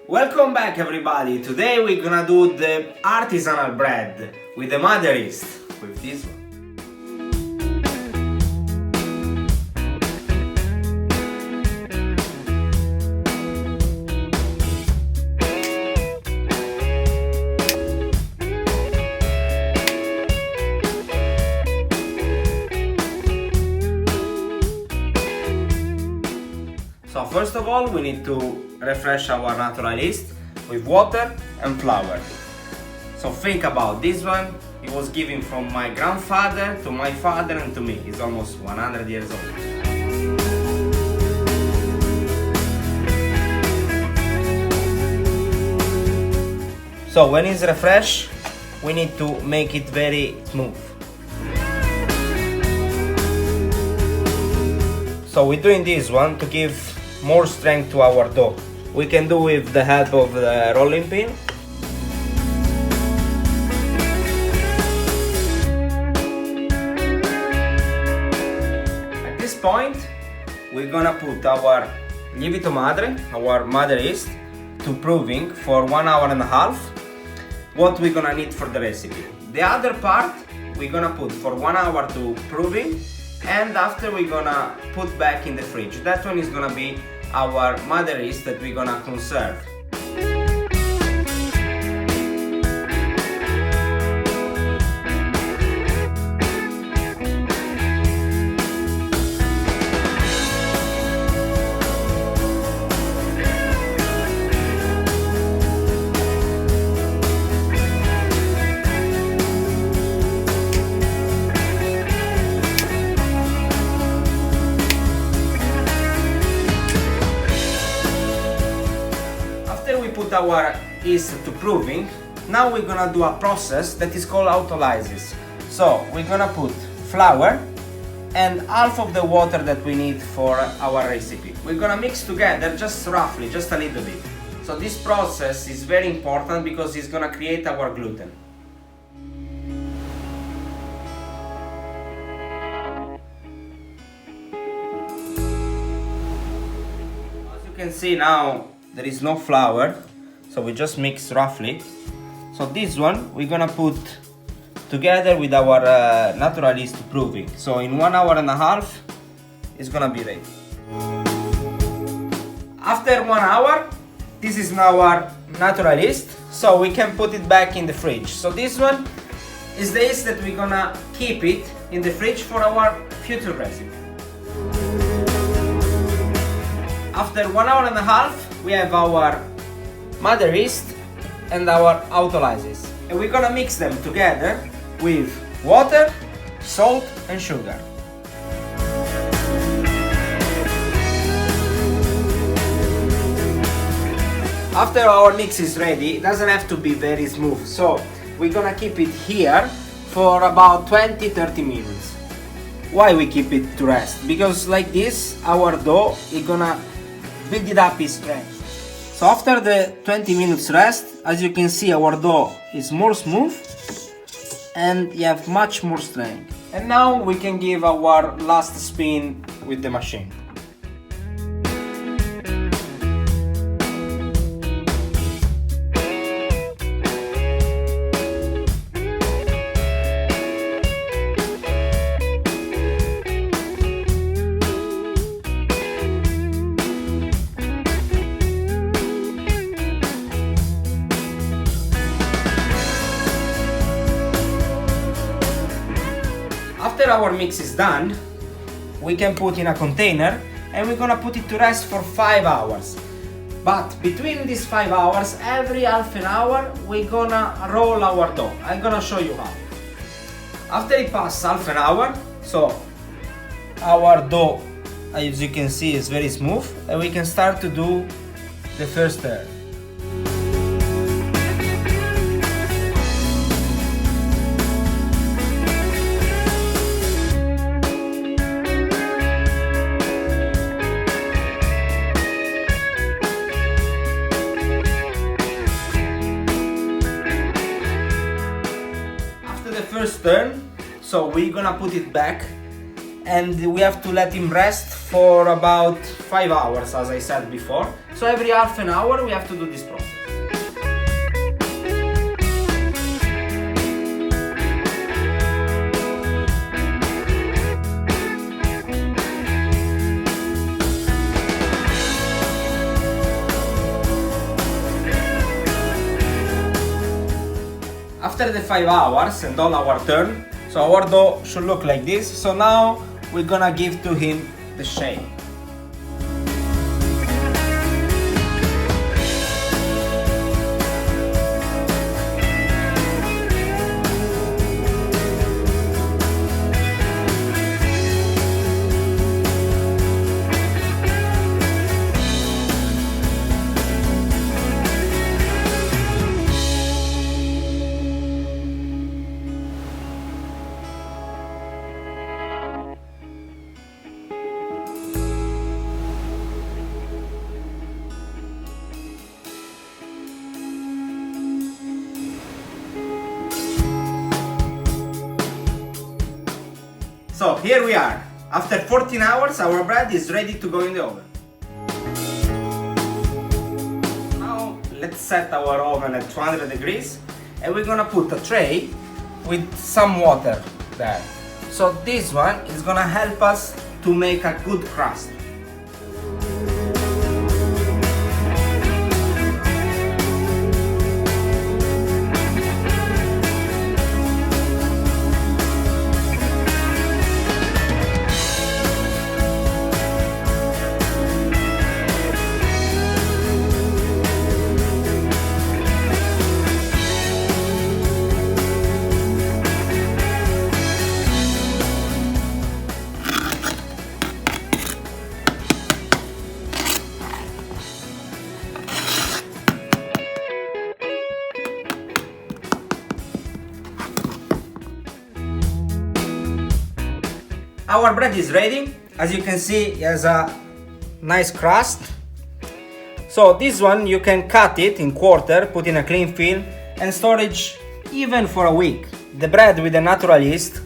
Welcome back everybody. Today we're gonna do the artisanal bread with the madre yeast, with this one. So first of all we need to refresh our natural yeast with water and flour. So think about this one. It was given from my grandfather to my father and to me. He's almost 100 years old. So when it's refreshed, we need to make it very smooth. So we're doing this one to give more strength to our dough. We can do with the help of the rolling pin. At this point, we're gonna put our lievito madre, our madre yeast, to proving for 1 hour and a half. What we're gonna need for the recipe. The other part we're gonna put for 1 hour to proving, and after we're gonna put back in the fridge. That one is gonna be our madre yeast that we're gonna conserve. Put our yeast to proving. Now we're gonna do a process that is called autolysis. So we're gonna put flour and half of the water that we need for our recipe. We're gonna mix together just roughly, just a little bit. So this process is very important because it's gonna create our gluten. As you can see now, there is no flour, so we just mix roughly. So this one we're gonna put together with our natural yeast proving. So in 1 hour and a half it's gonna be ready. After 1 hour, this is now our natural yeast, so we can put it back in the fridge. So this one is the yeast that we're gonna keep it in the fridge for our future recipe. After 1 hour and a half, we have our madre yeast and our autolysis. And we're gonna mix them together with water, salt and sugar. After our mix is ready, it doesn't have to be very smooth. So we're gonna keep it here for about 20-30 minutes. Why we keep it to rest? Because like this, our dough is gonna build it up its strength. So after the 20 minutes rest, as you can see, our dough is more smooth and you have much more strength. And now we can give our last spin with the machine. After our mix is done, we can put in a container and we're gonna put it to rest for 5 hours. But between these 5 hours, every half an hour, we're gonna roll our dough. I'm gonna show you how. After it passes half an hour, so our dough, as you can see, is very smooth, and we can start to do the first stir. First turn, so we're gonna put it back and we have to let him rest for about 5 hours, as I said before. So every half an hour we have to do this process. After the 5 hours and on our turn, so our dough should look like this. So now we're gonna give to him the shape. So here we are. After 14 hours our bread is ready to go in the oven. Now let's set our oven at 200 degrees and we're gonna put a tray with some water there. So this one is gonna help us to make a good crust. Our bread is ready. As you can see, it has a nice crust. So this one you can cut it in quarter, put in a cling film and storage even for a week. The bread with the natural yeast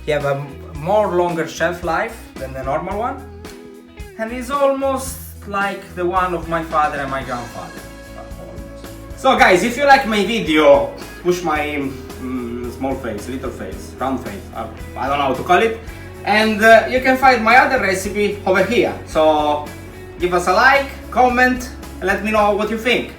have a more longer shelf life than the normal one, and is almost like the one of my father and my grandfather. So guys, if you like my video, push my small face, little face, round face, I don't know how to call it, and you can find my other recipe over here. So give us a like, comment, and let me know what you think.